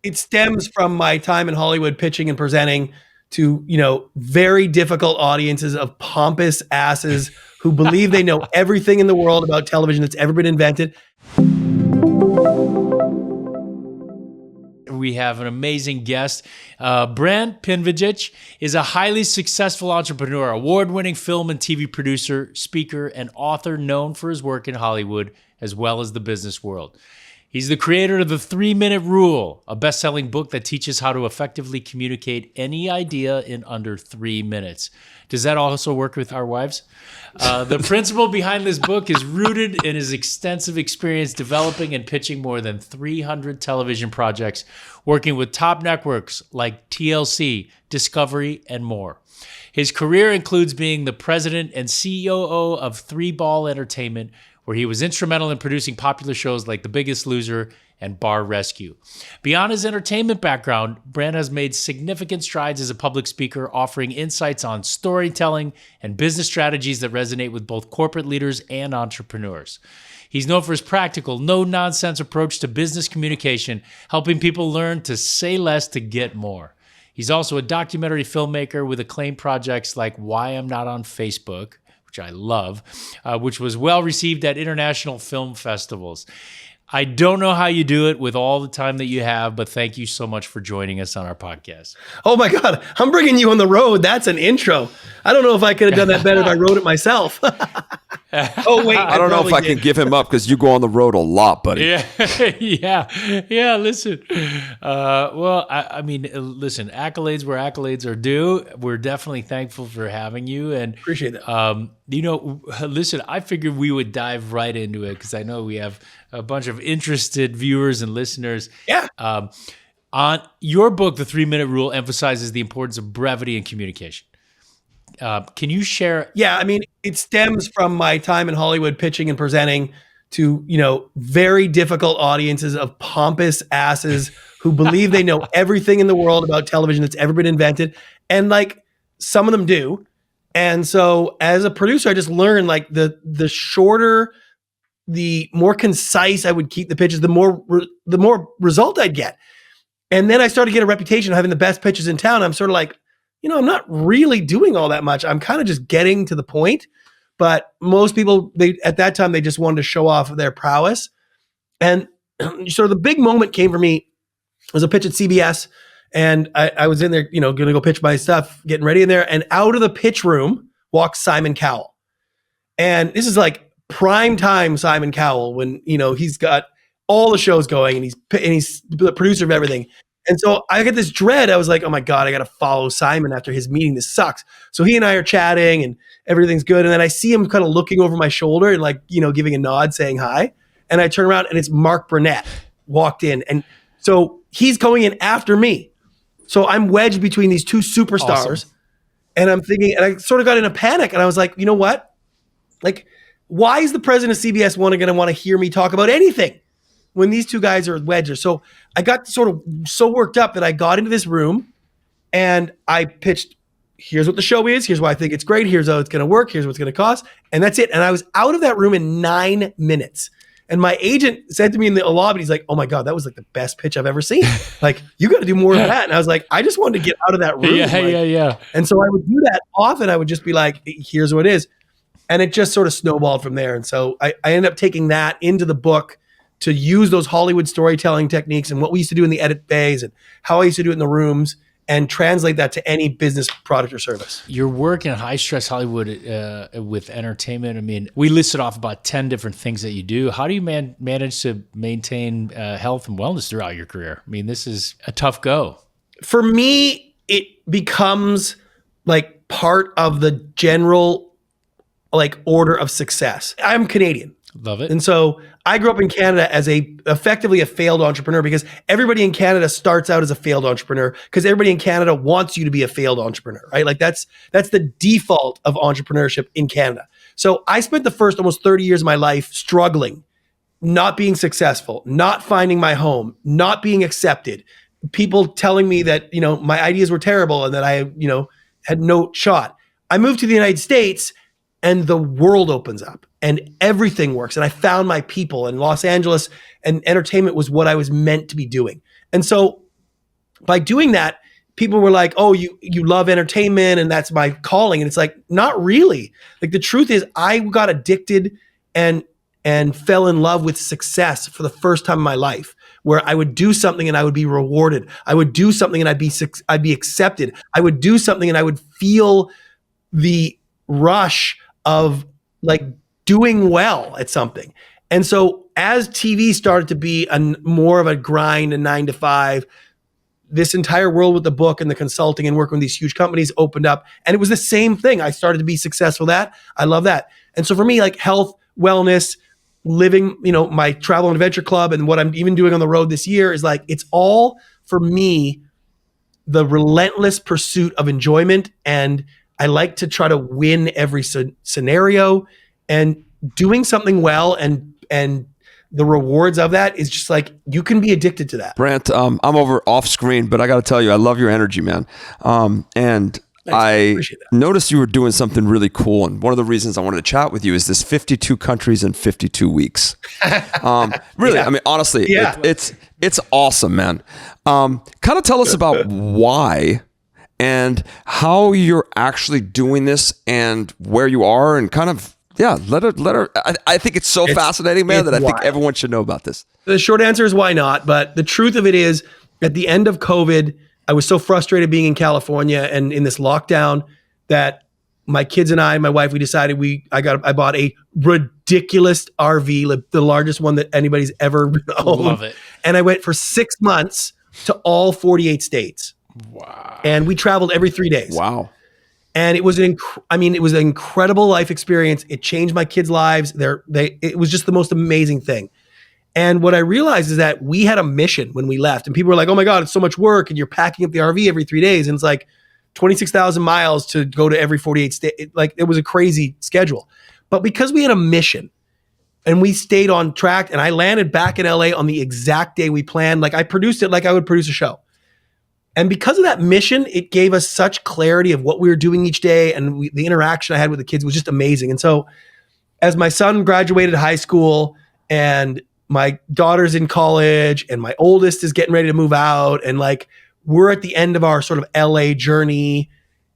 it stems from my time in Hollywood pitching and presenting to, very difficult audiences of pompous asses who believe they know everything in the world about television that's ever been invented. We have an amazing guest. Brant Pinvidic is a highly successful entrepreneur, award-winning film and TV producer, speaker, and author known for his work in Hollywood as well as the business world. He's the creator of The 3-Minute Rule, a best-selling book that teaches how to effectively communicate any idea in under 3 minutes. Does that also work with our wives? The principle behind this book is rooted in his extensive experience developing and pitching more than 300 television projects, working with top networks like TLC, Discovery, and more. His career includes being the president and COO of 3 Ball Entertainment, where he was instrumental in producing popular shows like The Biggest Loser and Bar Rescue. Beyond his entertainment background, Brant has made significant strides as a public speaker, offering insights on storytelling and business strategies that resonate with both corporate leaders and entrepreneurs. He's known for his practical, no-nonsense approach to business communication, helping people learn to say less to get more. He's also a documentary filmmaker with acclaimed projects like Why I'm Not on Facebook, which I love, which was well received at international film festivals. I don't know how you do it with all the time that you have, but thank you so much for joining us on our podcast. Oh my God, I'm bringing you on the road. That's an intro. I don't know if I could have done that better if I wrote it myself. Oh wait, I don't know if I can give him up because you go on the road a lot, buddy. Yeah. Listen, I mean, listen. Accolades where accolades are due. We're definitely thankful for having you, and appreciate that. Listen. I figured we would dive right into it because I know we have a bunch of interested viewers and listeners. Yeah. On your book, The 3-Minute Rule emphasizes the importance of brevity in communication. Can you share? Yeah, I mean, it stems from my time in Hollywood pitching and presenting to, very difficult audiences of pompous asses who believe they know everything in the world about television that's ever been invented. And like some of them do. And so as a producer, I just learned like the shorter, the more concise I would keep the pitches, the more result I'd get. And then I started to get a reputation of having the best pitches in town. I'm sort of like, I'm not really doing all that much. I'm kind of just getting to the point. But most people, at that time, they just wanted to show off their prowess. And sort of the big moment came for me. It was a pitch at CBS. And I was in there, going to go pitch my stuff, getting ready in there. And out of the pitch room walks Simon Cowell. And this is like prime time Simon Cowell when, he's got all the shows going and he's the producer of everything. And so I get this dread. I was like, oh my God, I got to follow Simon after his meeting. This sucks. So he and I are chatting and everything's good. And then I see him kind of looking over my shoulder and like, giving a nod saying hi. And I turn around and it's Mark Burnett walked in. And so he's going in after me. So I'm wedged between these two superstars. Awesome. And I'm thinking, and I sort of got in a panic and I was like, you know what? Like, why is the president of CBS going to want to hear me talk about anything when these two guys are wedges? So I got sort of so worked up that I got into this room and I pitched, here's what the show is. Here's why I think it's great. Here's how it's going to work. Here's what's going to cost. And that's it. And I was out of that room in 9 minutes. And my agent said to me in the lobby, he's like, oh my God, that was like the best pitch I've ever seen. Like, you got to do more of that. And I was like, I just wanted to get out of that room. Yeah. And so I would do that often. I would just be like, here's what it is. And it just sort of snowballed from there. And so I ended up taking that into the book to use those Hollywood storytelling techniques and what we used to do in the edit bays and how I used to do it in the rooms and translate that to any business product or service. Your work in high stress Hollywood with entertainment, I mean, we listed off about 10 different things that you do. How do you manage to maintain health and wellness throughout your career? I mean, this is a tough go. For me, it becomes like part of the general like order of success. I'm Canadian. Love it. And so I grew up in Canada as effectively a failed entrepreneur because everybody in Canada starts out as a failed entrepreneur because everybody in Canada wants you to be a failed entrepreneur, right? Like that's the default of entrepreneurship in Canada. So I spent the first almost 30 years of my life struggling, not being successful, not finding my home, not being accepted, people telling me that, my ideas were terrible and that I, had no shot. I moved to the United States and the world opens up and everything works. And I found my people in Los Angeles, and entertainment was what I was meant to be doing. And so by doing that, people were like, oh, you love entertainment and that's my calling. And it's like, not really. Like the truth is I got addicted and fell in love with success for the first time in my life, where I would do something and I would be rewarded. I would do something and I'd be accepted. I would do something and I would feel the rush of like doing well at something. And so as TV started to be more of a grind, a 9 to 5, this entire world with the book and the consulting and working with these huge companies opened up. And it was the same thing. I started to be successful at that. I love that. And so for me, like health, wellness, living, my travel and adventure club and what I'm even doing on the road this year is like, it's all for me, the relentless pursuit of enjoyment. And I like to try to win every scenario, and doing something well and the rewards of that is just like, you can be addicted to that. Brant, I'm over off screen, but I got to tell you, I love your energy, man. And I noticed you were doing something really cool. And one of the reasons I wanted to chat with you is this 52 countries in 52 weeks. Really, I mean, honestly, it's awesome, man. Kind of tell us about why and how you're actually doing this and where you are, and kind of, let her. I think it's so fascinating, man, that I think everyone should know about this. The short answer is why not? But the truth of it is, at the end of COVID, I was so frustrated being in California and in this lockdown that my kids and I, my wife, we decided I bought a ridiculous RV, like the largest one that anybody's ever owned. Love it. And I went for 6 months to all 48 states. Wow. And we traveled every 3 days. Wow. And it was it was an incredible life experience. It changed my kids' lives. It was just the most amazing thing. And what I realized is that we had a mission when we left, and people were like, oh my God, it's so much work. And you're packing up the RV every 3 days. And it's like 26,000 miles to go to every 48 state. It was a crazy schedule. But because we had a mission and we stayed on track, and I landed back in LA on the exact day we planned, like I produced it like I would produce a show. And because of that mission, it gave us such clarity of what we were doing each day. And the interaction I had with the kids was just amazing. And so as my son graduated high school and my daughter's in college and my oldest is getting ready to move out, and like we're at the end of our sort of LA journey,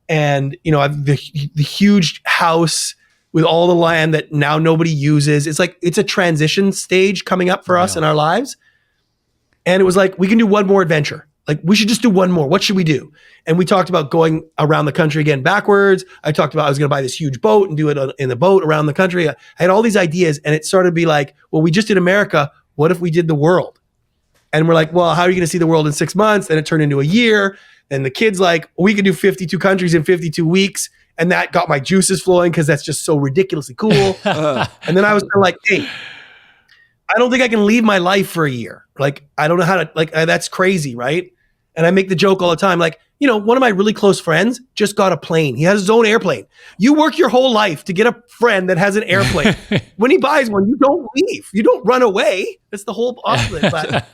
and I have the huge house with all the land that now nobody uses. It's like, it's a transition stage coming up for us in our lives. And it was like, we can do one more adventure. Like, we should just do one more. What should we do? And we talked about going around the country again backwards. I talked about I was going to buy this huge boat and do it in a boat around the country. I had all these ideas, and it started to be like, well, we just did America. What if we did the world? And we're like, well, how are you going to see the world in 6 months? Then it turned into a year. And the kids like, we could do 52 countries in 52 weeks. And that got my juices flowing because that's just so ridiculously cool. And then I was kind of like, hey, I don't think I can leave my life for a year. Like, I don't know how to, like, that's crazy, right? And I make the joke all the time, like, one of my really close friends just got a plane. He has his own airplane. You work your whole life to get a friend that has an airplane. When he buys one, you don't leave. You don't run away. That's the whole opposite. But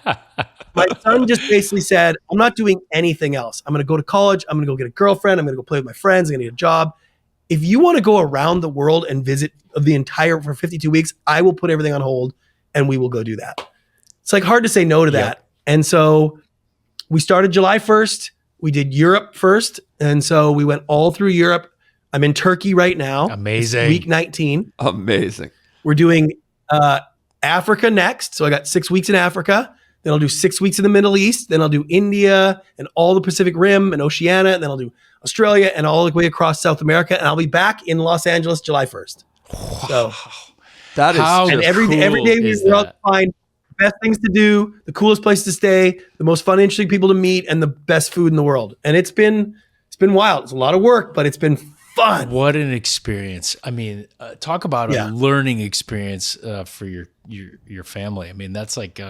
my son just basically said, I'm not doing anything else. I'm going to go to college. I'm going to go get a girlfriend. I'm going to go play with my friends. I'm going to get a job. If you want to go around the world and visit for 52 weeks, I will put everything on hold and we will go do that. It's like hard to say no to that. Yep. And so we started July 1st. We did Europe first. And so we went all through Europe. I'm in Turkey right now. Amazing. Week 19. Amazing. We're doing Africa next. So I got 6 weeks in Africa. Then I'll do 6 weeks in the Middle East. Then I'll do India and all the Pacific Rim and Oceania. And then I'll do Australia and all the way across South America. And I'll be back in Los Angeles July 1st. Wow. So that is and every day we're out to find the best things to do, the coolest place to stay, the most fun, interesting people to meet, and the best food in the world. And it's been wild. It's a lot of work, but it's been fun. What an experience. I mean, talk about a learning experience for your family. I mean, that's like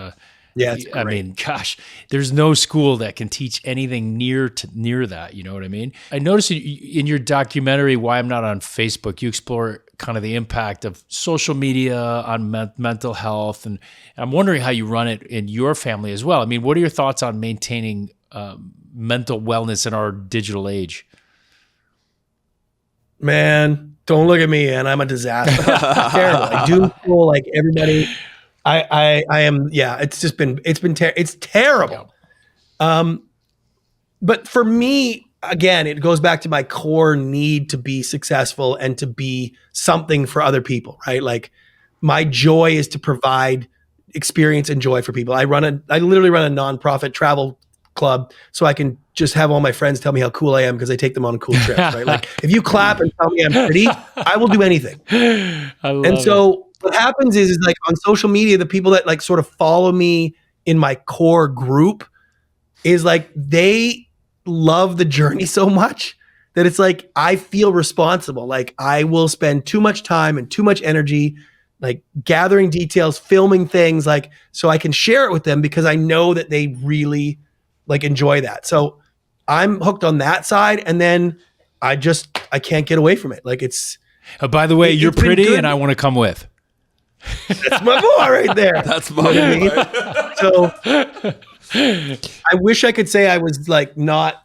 it's great. I mean, gosh, there's no school that can teach anything near that. You know what I mean? I noticed in your documentary, Why I'm Not on Facebook, you explore kind of the impact of social media on mental health. And I'm wondering how you run it in your family as well. I mean, what are your thoughts on maintaining mental wellness in our digital age? Man, don't look at me, and I'm a disaster. Terrible. I do feel like everybody. I am. Yeah, it's terrible. but for me, again, it goes back to my core need to be successful and to be something for other people, right? Like my joy is to provide experience and joy for people. I literally run a nonprofit travel club so I can just have all my friends tell me how cool I am because I take them on cool trips, right? Like if you clap and tell me I'm pretty, I will do anything. And so what happens is like on social media, the people that like sort of follow me in my core group is like, they love the journey so much that it's like, I feel responsible. Like I will spend too much time and too much energy, like gathering details, filming things, like, so I can share it with them because I know that they really like enjoy that. So I'm hooked on that side. And then I can't get away from it. Like it's, by the way, you're pretty and I want to come with. That's my boy right there. That's my boy. So I wish I could say I was like not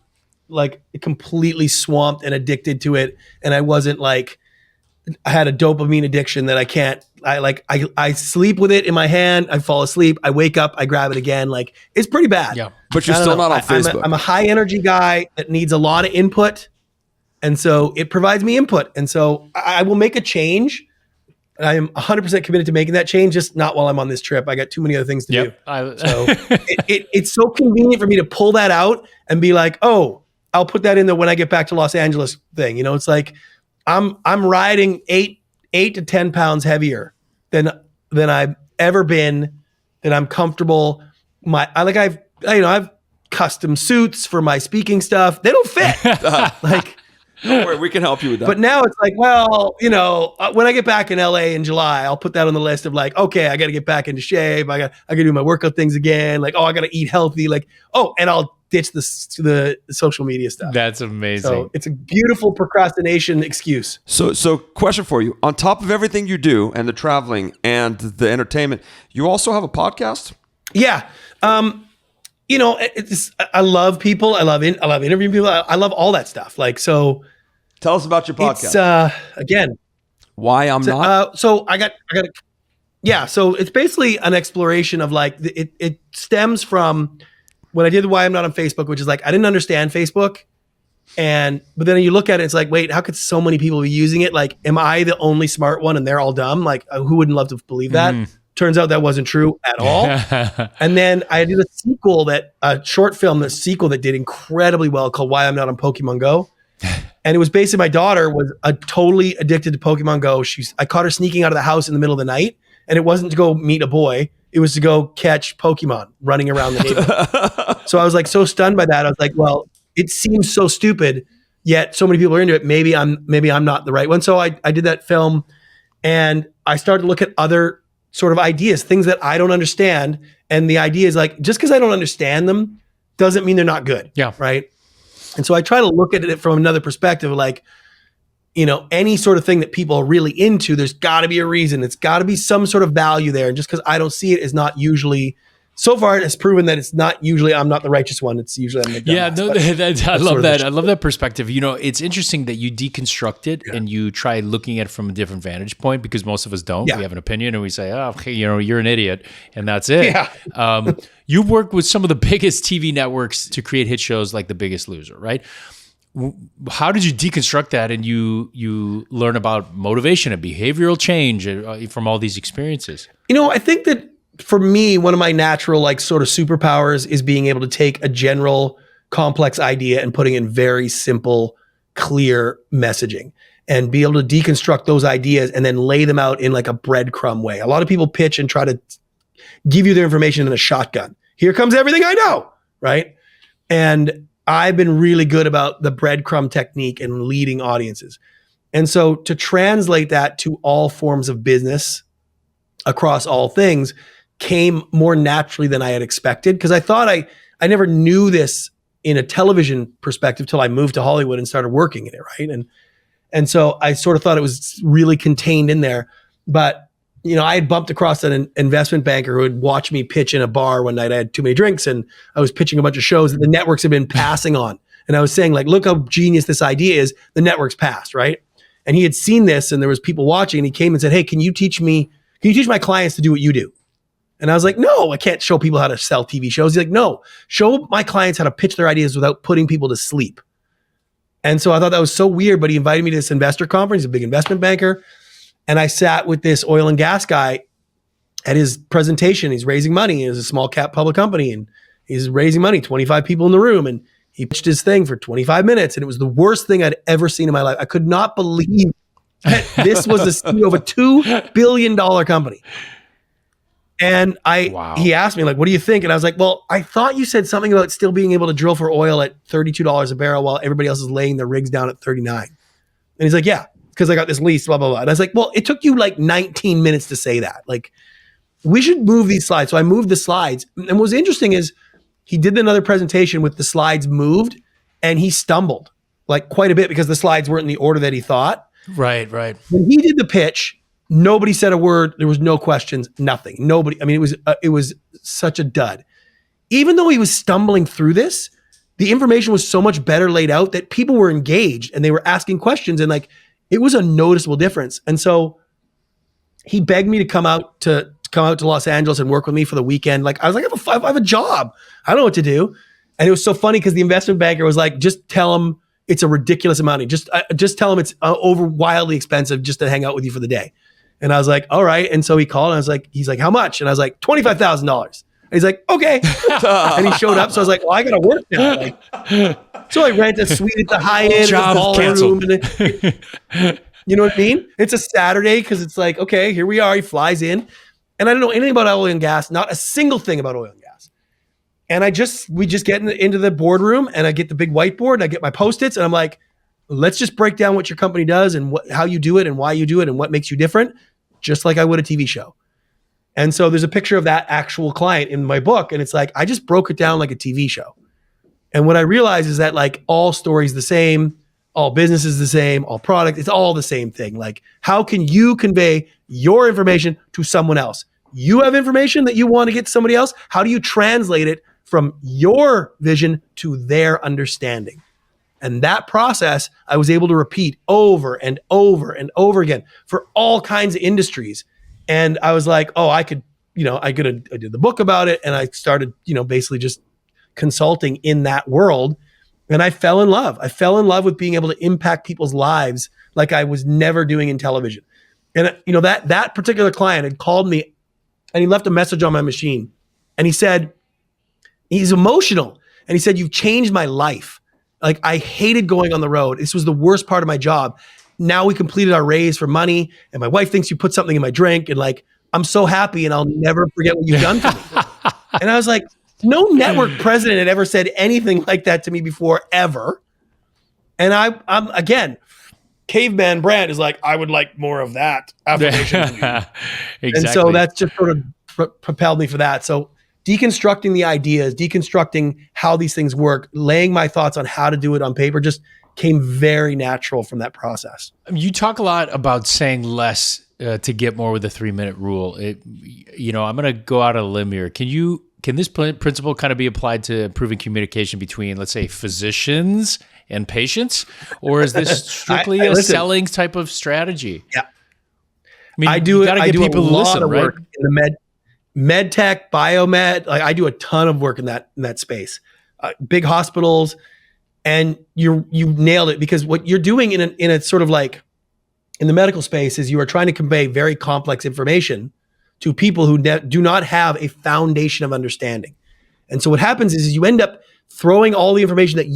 like completely swamped and addicted to it. And I wasn't like, I had a dopamine addiction that I sleep with it in my hand. I fall asleep. I wake up, I grab it again. Like it's pretty bad. Yeah. But you're still not on Facebook. I'm a high energy guy that needs a lot of input. And so it provides me input. And so I will make a change. I am 100% committed to making that change, just not while I'm on this trip. I got too many other things to do. So it's so convenient for me to pull that out and be like, oh, I'll put that in there when I get back to Los Angeles thing. You know, it's like I'm riding 8 to 10 pounds heavier than I've ever been, that I'm comfortable. I've custom suits for my speaking stuff. They don't fit. Like, don't worry, we can help you with that. But now it's like, well, you know, when I get back in LA in July, I'll put that on the list of like, okay, I got to get back into shape. I got to do my workout things again. Like, oh, I got to eat healthy. Like, oh, and I'll ditch the social media stuff. That's amazing. So it's a beautiful procrastination excuse. So question for you. On top of everything you do and the traveling and the entertainment, you also have a podcast? Yeah. You know, I love people. I love interviewing people. I love all that stuff. Like, so tell us about your podcast. It's, again, why I'm not. So I got. Yeah. So it's basically an exploration of like, it stems from when I did Why I'm Not on Facebook, which is like, I didn't understand Facebook. But then you look at it, it's like, wait, how could so many people be using it? Like, am I the only smart one and they're all dumb? Like, who wouldn't love to believe that? Turns out that wasn't true at all. And then I did a short film that did incredibly well called Why I'm Not on Pokemon Go. And it was basically, my daughter was totally addicted to Pokemon Go. I caught her sneaking out of the house in the middle of the night, and it wasn't to go meet a boy. It was to go catch Pokemon running around the neighborhood. So I was like so stunned by that. I was like, well, it seems so stupid, yet so many people are into it. Maybe I'm not the right one. So I did that film, and I started to look at other sort of ideas, things that I don't understand. And the idea is like, just because I don't understand them doesn't mean they're not good. Yeah. Right. And so I try to look at it from another perspective, like, you know, any sort of thing that people are really into, there's got to be a reason. It's got to be some sort of value there. And just because I don't see it is not usually, so far it has proven that it's not usually, I'm not the righteous one. It's usually I'm the dumbass. I love that. I love that perspective. You know, it's interesting that you deconstruct it and you try looking at it from a different vantage point, because most of us don't. We have an opinion and we say, oh, okay, you know, you're an idiot, and that's it. Yeah. You've worked with some of the biggest TV networks to create hit shows like The Biggest Loser, right? How did you deconstruct that and you learn about motivation and behavioral change from all these experiences? You know, I think that for me, one of my natural like sort of superpowers is being able to take a general complex idea and putting in very simple, clear messaging, and be able to deconstruct those ideas and then lay them out in like a breadcrumb way. A lot of people pitch and try to give you their information in a shotgun. Here comes everything I know, right? And I've been really good about the breadcrumb technique and leading audiences. And so to translate that to all forms of business across all things came more naturally than I had expected, because I thought I never knew this in a television perspective till I moved to Hollywood and started working in it, right? And so I sort of thought it was really contained in there. But, you know, I had bumped across an investment banker who had watched me pitch in a bar one night. I had too many drinks and I was pitching a bunch of shows that the networks had been passing on. And I was saying like, look how genius this idea is. The networks passed, right? And he had seen this and there was people watching, and he came and said, hey, can you teach my clients to do what you do? And I was like, no, I can't show people how to sell TV shows. He's like, no, show my clients how to pitch their ideas without putting people to sleep. And so I thought that was so weird, but he invited me to this investor conference. He's a big investment banker. And I sat with this oil and gas guy at his presentation. He's raising money. It's a small cap public company and he's raising money, 25 people in the room. And he pitched his thing for 25 minutes. And it was the worst thing I'd ever seen in my life. I could not believe that this was the CEO of a $2 billion company. And he asked me, like, what do you think? And I was like, well, I thought you said something about still being able to drill for oil at $32 a barrel while everybody else is laying their rigs down at 39. And he's like, yeah, because I got this lease, blah, blah, blah. And I was like, well, it took you like 19 minutes to say that. Like, we should move these slides. So I moved the slides. And what was interesting is he did another presentation with the slides moved and he stumbled like quite a bit because the slides weren't in the order that he thought. Right. When he did the pitch, nobody said a word. There was no questions, nothing. Nobody. I mean, it was such a dud. Even though he was stumbling through this, the information was so much better laid out that people were engaged and they were asking questions and like, it was a noticeable difference. And so he begged me to come out to Los Angeles and work with me for the weekend. Like I was like, I have a job. I don't know what to do. And it was so funny because the investment banker was like, just tell him it's a ridiculous amount of just tell him it's over wildly expensive just to hang out with you for the day. And I was like, all right. And so he called and I was like, he's like, how much? And I was like, $25,000. He's like, okay. And he showed up. So I was like, well, I got to work now. Like, so I rented a suite at the high end ballroom. You know what I mean? It's a Saturday because it's like, okay, here we are. He flies in. And I don't know anything about oil and gas, not a single thing about oil and gas. And we just get into the boardroom and I get the big whiteboard and I get my Post-its and I'm like, let's just break down what your company does and how you do it and why you do it and what makes you different, just like I would a TV show. And so there's a picture of that actual client in my book. And it's like, I just broke it down like a TV show. And what I realized is that like all stories the same, all business is the same, all product, it's all the same thing. Like, how can you convey your information to someone else? You have information that you want to get to somebody else. How do you translate it from your vision to their understanding? And that process, I was able to repeat over and over and over again for all kinds of industries. And I was like, oh, I did the book about it. And I started, basically just consulting in that world. And I fell in love. I fell in love with being able to impact people's lives like I was never doing in television. And that particular client had called me and he left a message on my machine. And he said, he's emotional. And he said, you've changed my life. Like I hated going on the road. This was the worst part of my job. Now we completed our raise for money and my wife thinks you put something in my drink and like, I'm so happy and I'll never forget what you've done for me. And I was like, no network president had ever said anything like that to me before, ever. And I'm again, caveman Brant is like, I would like more of that affirmation. Exactly. And so that's just sort of propelled me for that. So deconstructing the ideas, deconstructing how these things work, laying my thoughts on how to do it on paper just came very natural from that process. You talk a lot about saying less to get more with the 3-minute rule. I'm going to go out on a limb here. Can this principle kind of be applied to improving communication between, let's say, physicians and patients? Or is this strictly a selling type of strategy? Yeah. I mean, I do a lot of work in the med tech, biomed. Like I do a ton of work in that space. Big hospitals, and you nailed it, because what you're doing in a sort of like in the medical space is you are trying to convey very complex information to people who do not have a foundation of understanding. And so what happens is you end up throwing all the information that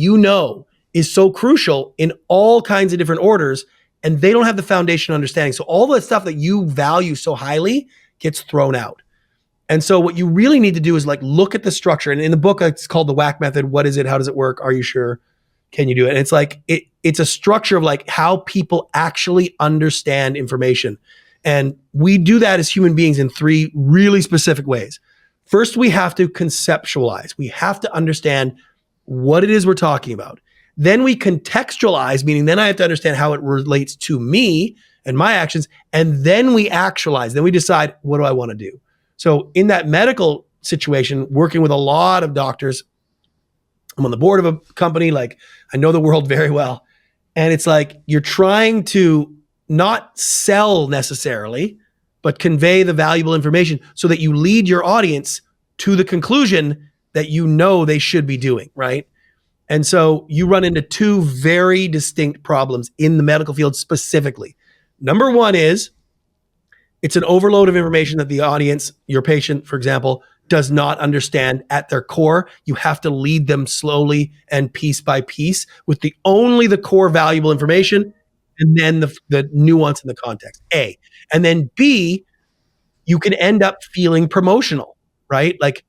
is so crucial in all kinds of different orders, and they don't have the foundation of understanding. So all the stuff that you value so highly gets thrown out. And so what you really need to do is like look at the structure. And in the book, it's called the WAC method. What is it? How does it work? Are you sure? Can you do it? And it's like, it's a structure of like how people actually understand information. And we do that as human beings in 3 really specific ways. First, we have to conceptualize. We have to understand what it is we're talking about. Then we contextualize, meaning then I have to understand how it relates to me and my actions. And then we actualize. Then we decide, what do I want to do? So in that medical situation, working with a lot of doctors, I'm on the board of a company, like I know the world very well. And it's like, you're trying to not sell necessarily, but convey the valuable information so that you lead your audience to the conclusion that you know they should be doing, right? And so you run into two very distinct problems in the medical field specifically. Number one is it's an overload of information that the audience, your patient, for example, does not understand at their core. You have to lead them slowly and piece by piece with only the core valuable information, and then the nuance and the context, A. And then B, you can end up feeling promotional, right? Like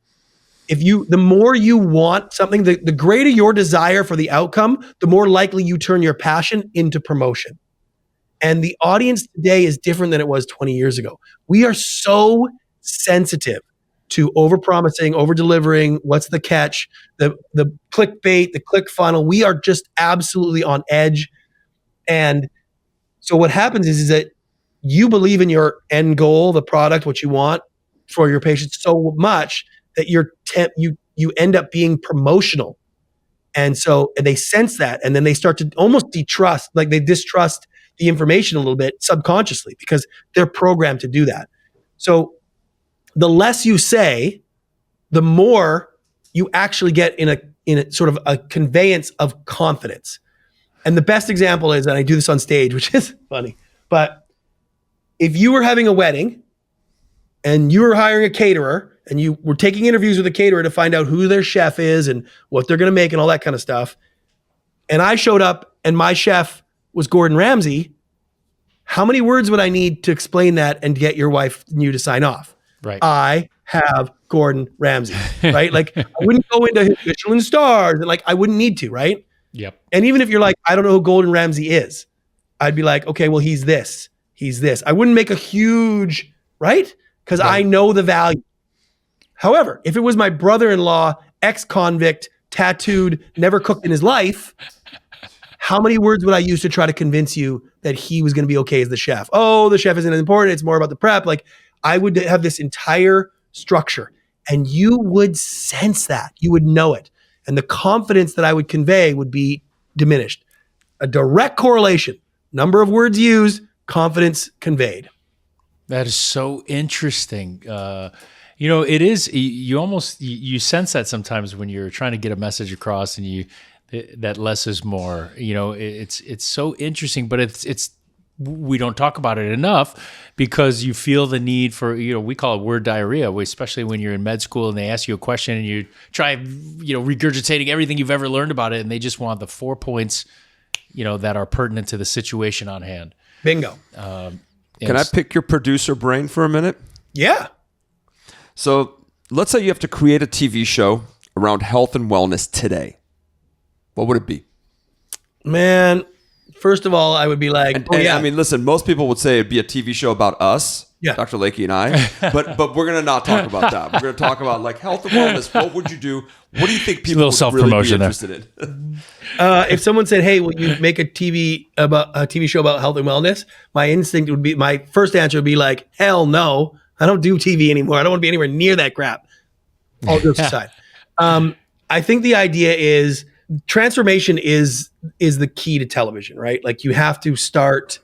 the more you want something, the greater your desire for the outcome, the more likely you turn your passion into promotion. And the audience today is different than it was 20 years ago. We are so sensitive to overpromising, over-delivering, what's the catch, the clickbait, the click funnel. We are just absolutely on edge. And so what happens is that you believe in your end goal, the product, what you want for your patients so much that you end up being promotional. And so they sense that, and then they start to almost distrust the information a little bit subconsciously because they're programmed to do that. So the less you say, the more you actually get in a sort of a conveyance of confidence. And the best example is, and I do this on stage, which is funny, but if you were having a wedding and you were hiring a caterer and you were taking interviews with a caterer to find out who their chef is and what they're going to make and all that kind of stuff, and I showed up and my chef was Gordon Ramsay, how many words would I need to explain that and get your wife and you to sign off? Right. I have Gordon Ramsay, right? Like I wouldn't go into his Michelin stars and like I wouldn't need to, right? Yep. And even if you're like, I don't know who Gordon Ramsay is, I'd be like, okay, well, he's this. I wouldn't make a huge, right? Because I know the value. However, if it was my brother-in-law, ex-convict, tattooed, never cooked in his life, how many words would I use to try to convince you that he was going to be okay as the chef? Oh, the chef isn't important. It's more about the prep. Like I would have this entire structure and you would sense that. You would know it. And the confidence that I would convey would be diminished. A direct correlation. Number of words used, confidence conveyed. That is so interesting. It is, you sense that sometimes when you're trying to get a message across and that less is more, it's so interesting, but it's we don't talk about it enough because you feel the need for, we call it word diarrhea, especially when you're in med school and they ask you a question and you try, regurgitating everything you've ever learned about it. And they just want the 4 points, that are pertinent to the situation on hand. Bingo. Can I pick your producer brain for a minute? Yeah. So let's say you have to create a TV show around health and wellness today. What would it be? Man, first of all, I would be like, I mean, listen, most people would say it'd be a TV show about us, Dr. Layke and I, but we're going to not talk about that. We're going to talk about like health and wellness. What would you do? What do you think people would really be interested in? If someone said, hey, will you make a TV show about health and wellness? My first answer would be like, hell no. I don't do TV anymore. I don't want to be anywhere near that crap. All jokes aside. I think the idea is transformation is the key to television, right? Like you have to start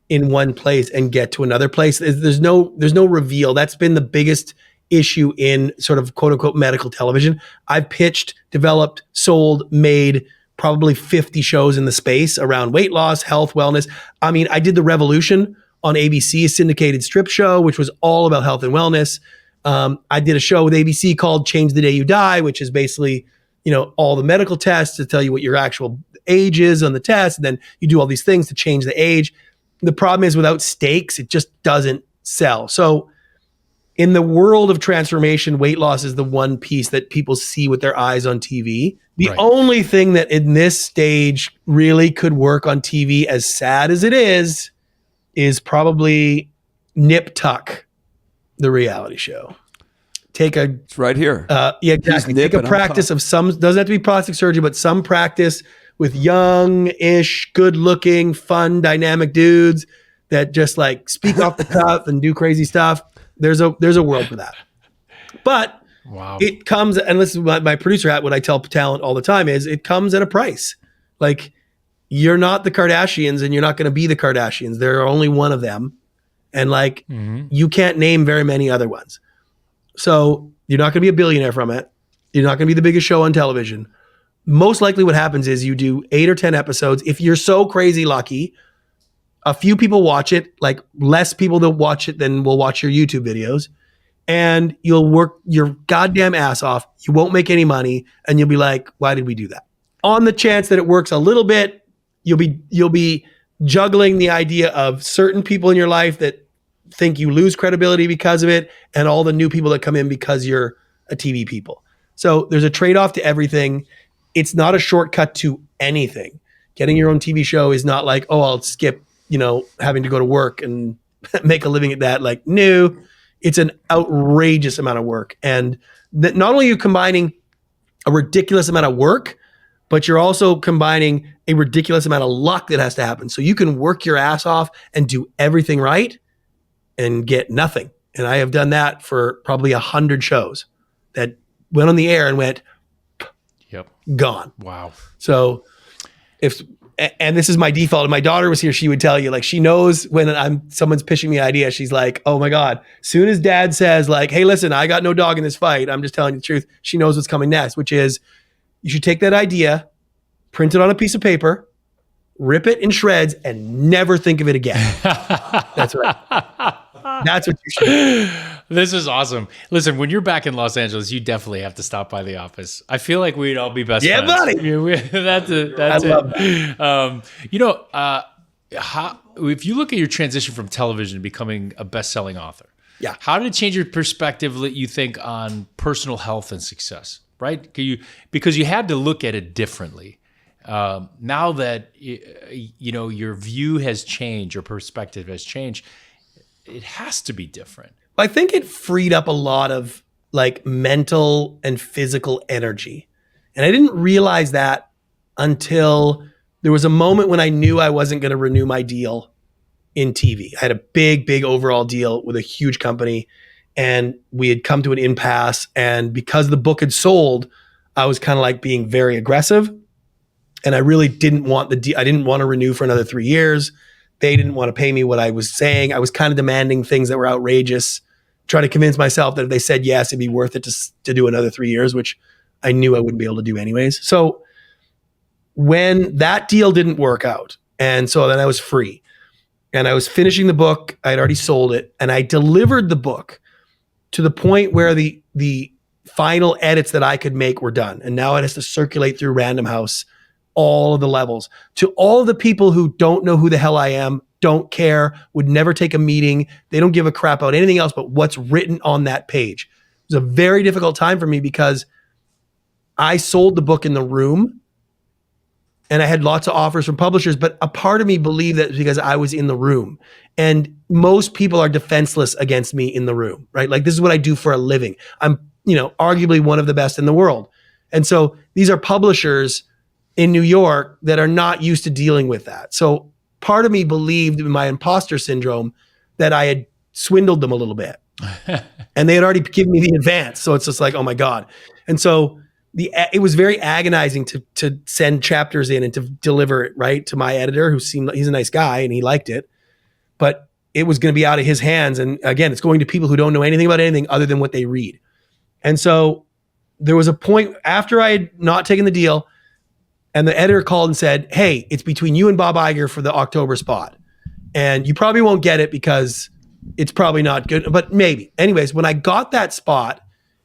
in one place and get to another place. There's no reveal. That's been the biggest issue in sort of quote unquote medical television. I've pitched, developed, sold, made probably 50 shows in the space around weight loss, health, wellness. I mean, I did The Revolution on ABC, a syndicated strip show, which was all about health and wellness. I did a show with ABC called Change the Day You Die, which is basically, all the medical tests to tell you what your actual age is on the test. And then you do all these things to change the age. The problem is without stakes, it just doesn't sell. So in the world of transformation, weight loss is the one piece that people see with their eyes on TV. The only thing that in this stage really could work on TV, as sad as it is probably Nip Tuck, the reality show. It's right here. Yeah, exactly. Take a practice of some, doesn't have to be plastic surgery, but some practice with young-ish, good-looking, fun, dynamic dudes that just like speak off the cuff and do crazy stuff. There's a world for that. But it comes, and this is my producer hat, what I tell talent all the time is it comes at a price. Like you're not the Kardashians and you're not going to be the Kardashians. There are only one of them. And like, you can't name very many other ones. So you're not going to be a billionaire from it. You're not going to be the biggest show on television. Most likely what happens is you do 8 or 10 episodes. If you're so crazy lucky, a few people watch it, like less people that watch it than will watch your YouTube videos. And you'll work your goddamn ass off. You won't make any money. And you'll be like, why did we do that? On the chance that it works a little bit, you'll be juggling the idea of certain people in your life that think you lose credibility because of it, and all the new people that come in because you're a TV people. So there's a trade-off to everything. It's not a shortcut to anything. Getting your own TV show is not like, oh, I'll skip, having to go to work and make a living at that. Like, no, it's an outrageous amount of work. And that not only are you combining a ridiculous amount of work, but you're also combining a ridiculous amount of luck that has to happen. So you can work your ass off and do everything right and get nothing. And I have done that for probably 100 shows that went on the air and went, gone. Wow. So and this is my default. If my daughter was here, she would tell you, like, she knows when someone's pitching me an idea, she's like, oh my God, soon as dad says like, hey, listen, I got no dog in this fight, I'm just telling you the truth. She knows what's coming next, which is you should take that idea, print it on a piece of paper, rip it in shreds, and never think of it again. That's right. That's what you should do. This is awesome. Listen, when you're back in Los Angeles, you definitely have to stop by the office. I feel like we'd all be best friends. Yeah, buddy. That's it. I love that. If you look at your transition from television to becoming a best-selling author, how did it change your perspective, you think, on personal health and success? Right? Because you had to look at it differently. Now that your view has changed, your perspective has changed, it has to be different. I think it freed up a lot of like mental and physical energy. And I didn't realize that until there was a moment when I knew I wasn't going to renew my deal in TV. I had a big overall deal with a huge company, and we had come to an impasse. And because the book had sold, I was kind of like being very aggressive. And I really didn't want I didn't want to renew for another 3 years. They didn't want to pay me what I was saying. I was kind of demanding things that were outrageous, trying to convince myself that if they said yes, it'd be worth it to do another 3 years, which I knew I wouldn't be able to do anyways. So when that deal didn't work out, and so then I was free, and I was finishing the book, I had already sold it, and I delivered the book to the point where the final edits that I could make were done. And now it has to circulate through Random House, all of the levels, to all of the people who don't know who the hell I am, don't care, would never take a meeting. They don't give a crap about anything else but what's written on that page. It was a very difficult time for me because I sold the book in the room and I had lots of offers from publishers, but a part of me believed that because I was in the room, and most people are defenseless against me in the room, right? Like, this is what I do for a living. I'm, arguably one of the best in the world. And so these are publishers in New York that are not used to dealing with that. So part of me believed in my imposter syndrome that I had swindled them a little bit. And they had already given me the advance. So it's just like, oh my God. And so it was very agonizing to send chapters in and to deliver it right to my editor, who seemed like he's a nice guy and he liked it, but it was going to be out of his hands. And again, it's going to people who don't know anything about anything other than what they read. And so there was a point after I had not taken the deal, and the editor called and said, hey, it's between you and Bob Iger for the October spot. And you probably won't get it because it's probably not good, but maybe. Anyways, when I got that spot,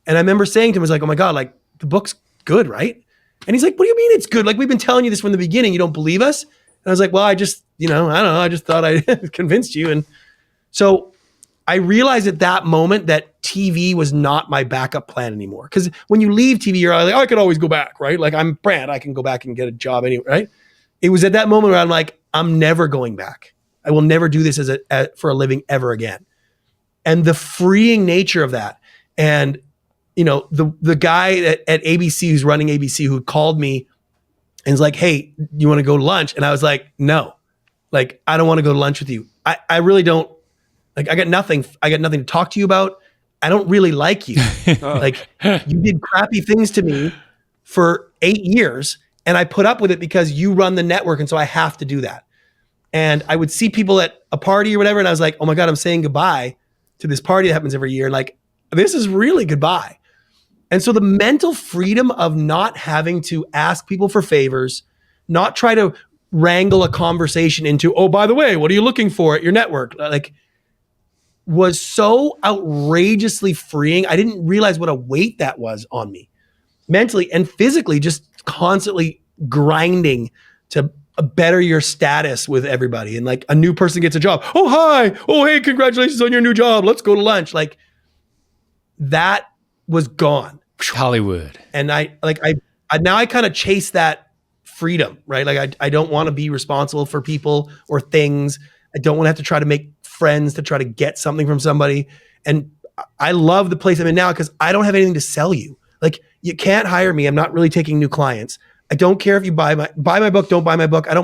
and I remember saying to him, I was like, oh my God, like, the book's good, right? And he's like, what do you mean it's good? Like, we've been telling you this from the beginning. You don't believe us? And I was like, well, I just, I don't know. I just thought I convinced you. And so I realized at that moment that TV was not my backup plan anymore. Because when you leave TV, you're like, oh, I could always go back, right? Like, I'm Brant, I can go back and get a job anyway, right? It was at that moment where I'm like, I'm never going back. I will never do this for a living ever again. And the freeing nature of that, and the guy at ABC who's running ABC who called me and was like, hey, you want to go to lunch? And I was like, no, like, I don't want to go to lunch with you. I really don't. Like, I got nothing to talk to you about. I don't really like you. Like, you did crappy things to me for 8 years, and I put up with it because you run the network, and so I have to do that. And I would see people at a party or whatever, and I was like, oh my God, I'm saying goodbye to this party that happens every year. Like, this is really goodbye. And so the mental freedom of not having to ask people for favors, not try to wrangle a conversation into, oh, by the way, what are you looking for at your network? Like, was so outrageously freeing. I didn't realize what a weight that was on me mentally and physically, just constantly grinding to better your status with everybody. And like a new person gets a job. Oh, hi. Oh, hey, congratulations on your new job. Let's go to lunch. Like, that was gone. Hollywood. And I now I kind of chase that freedom, right? Like I don't want to be responsible for people or things. I don't want to have to try to make friends to try to get something from somebody. And I love the place I'm in now because I don't have anything to sell you. Like, you can't hire me. I'm not really taking new clients. I don't care if you buy my book, don't buy my book. I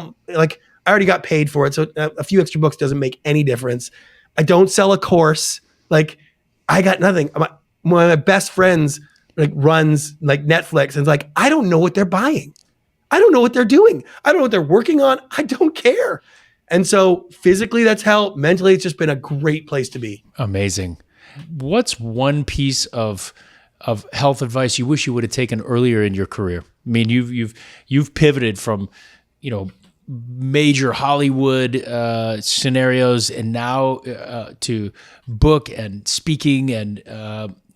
already got paid for it. So a few extra books doesn't make any difference. I don't sell a course. Like, I got nothing. One of my best friends like runs like Netflix and it's like, I don't know what they're buying. I don't know what they're doing. I don't know what they're working on. I don't care. And so physically that's helped. Mentally, it's just been a great place to be. Amazing. What's one piece of health advice you wish you would have taken earlier in your career? I mean, you've pivoted from, major Hollywood scenarios and now to book and speaking and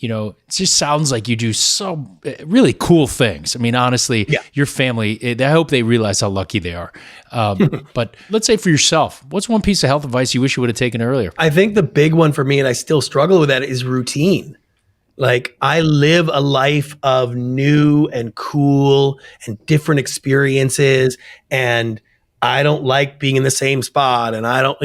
it just sounds like you do so really cool things. I mean, honestly, your family, I hope they realize how lucky they are. But let's say for yourself, what's one piece of health advice you wish you would have taken earlier? I think the big one for me, and I still struggle with that, is routine. Like, I live a life of new and cool and different experiences, and I don't like being in the same spot. And I don't,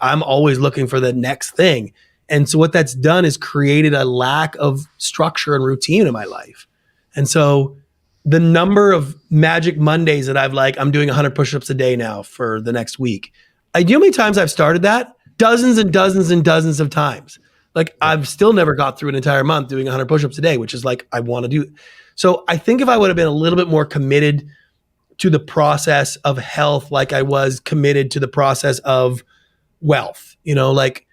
I'm always looking for the next thing. And so what that's done is created a lack of structure and routine in my life. And so the number of magic Mondays that I'm doing 100 push-ups a day now for the next week. You know how many times I've started that? Dozens and dozens and dozens of times. Like, I've still never got through an entire month doing 100 push-ups a day, which is like, I want to do. So I think if I would have been a little bit more committed to the process of health, like I was committed to the process of wealth, like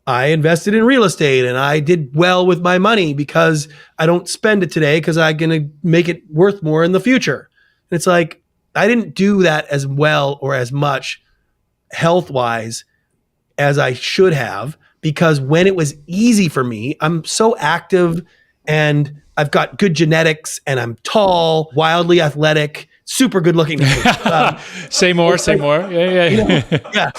I invested in real estate and I did well with my money because I don't spend it today because I'm going to make it worth more in the future. And it's like, I didn't do that as well or as much health-wise as I should have, because when it was easy for me, I'm so active and I've got good genetics and I'm tall, wildly athletic, super good looking. Say more. Yeah.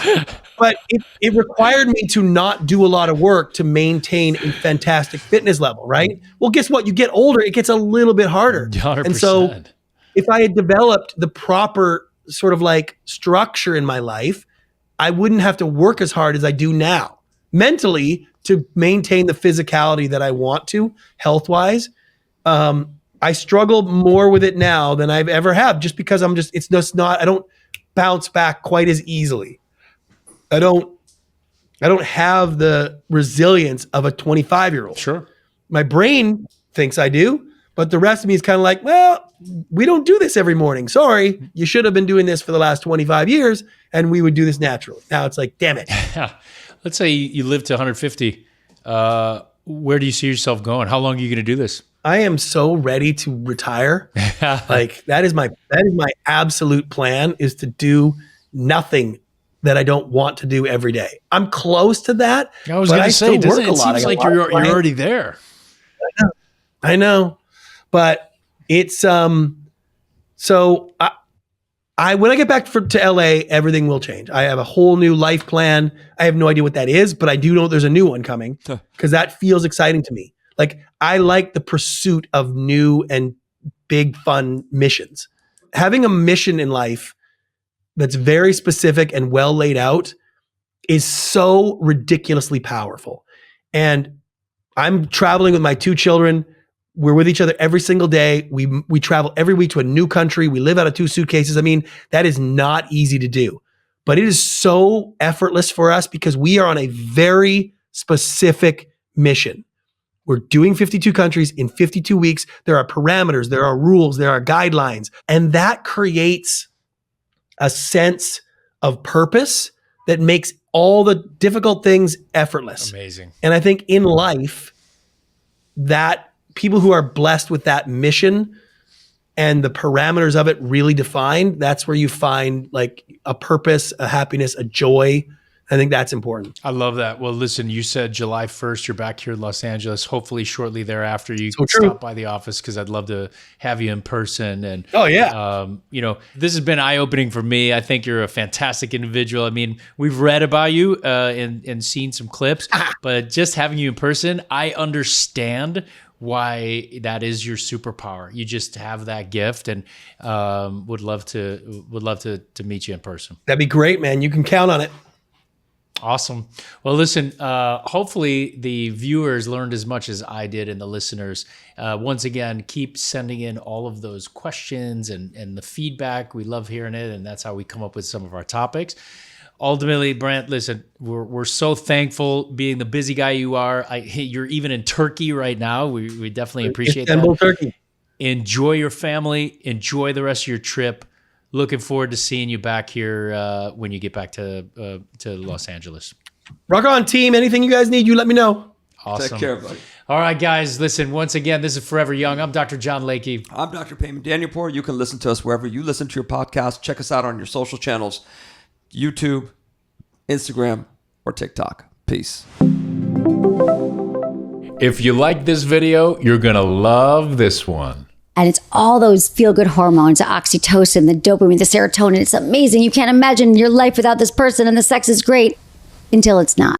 But it required me to not do a lot of work to maintain a fantastic fitness level, right? Well, guess what? You get older, it gets a little bit harder. 100%. And so if I had developed the proper sort of like structure in my life, I wouldn't have to work as hard as I do now mentally to maintain the physicality that I want to health-wise. I struggle more with it now than I've ever have, just because it's just not, I don't bounce back quite as easily. I don't have the resilience of a 25-year-old. Sure. My brain thinks I do, but the rest of me is kind of like, well, we don't do this every morning. Sorry, you should have been doing this for the last 25 years and we would do this naturally. Now it's like, damn it. Let's say you live to 150. Where do you see yourself going? How long are you going to do this? I am so ready to retire. Like, that is my absolute plan, is to do nothing that I don't want to do every day. I'm close to that. I was going to say, it seems like you're already there. I know, but it's so when I get back to LA, everything will change. I have a whole new life plan. I have no idea what that is, but I do know there's a new one coming because that feels exciting to me. Like, I like the pursuit of new and big fun missions. Having a mission in life that's very specific and well laid out is so ridiculously powerful. And I'm traveling with my 2 children. We're with each other every single day. We travel every week to a new country. We live out of 2 suitcases. I mean, that is not easy to do, but it is so effortless for us because we are on a very specific mission. We're doing 52 countries in 52 weeks. There are parameters, there are rules, there are guidelines, and that creates a sense of purpose that makes all the difficult things effortless. Amazing. And I think in life, that people who are blessed with that mission and the parameters of it really defined, that's where you find like a purpose, a happiness, a joy. I think that's important. I love that. Well, listen, you said July 1st, you're back here in Los Angeles. Hopefully shortly thereafter, you can stop by the office because I'd love to have you in person. And you know, this has been eye-opening for me. I think you're a fantastic individual. I mean, we've read about you and seen some clips, but just having you in person, I understand why that is your superpower. You just have that gift, and would love to meet you in person. That'd be great, man. You can count on it. Awesome. Well, listen, hopefully the viewers learned as much as I did and the listeners. Once again, keep sending in all of those questions and the feedback. We love hearing it, and that's how we come up with some of our topics. Ultimately, Brant, listen, we're so thankful being the busy guy you are. You're even in Turkey right now. We definitely appreciate that. Turkey. Enjoy your family. Enjoy the rest of your trip. Looking forward to seeing you back here when you get back to Los Angeles. Rock on, team. Anything you guys need, you let me know. Awesome. Take care, buddy. All right, guys. Listen, once again, this is Forever Young. I'm Dr. John Layke. I'm Dr. Payman Danielpour. You can listen to us wherever you listen to your podcast. Check us out on your social channels, YouTube, Instagram, or TikTok. Peace. If you like this video, you're going to love this one. And it's all those feel-good hormones, the oxytocin, the dopamine, the serotonin. It's amazing. You can't imagine your life without this person, and the sex is great until it's not.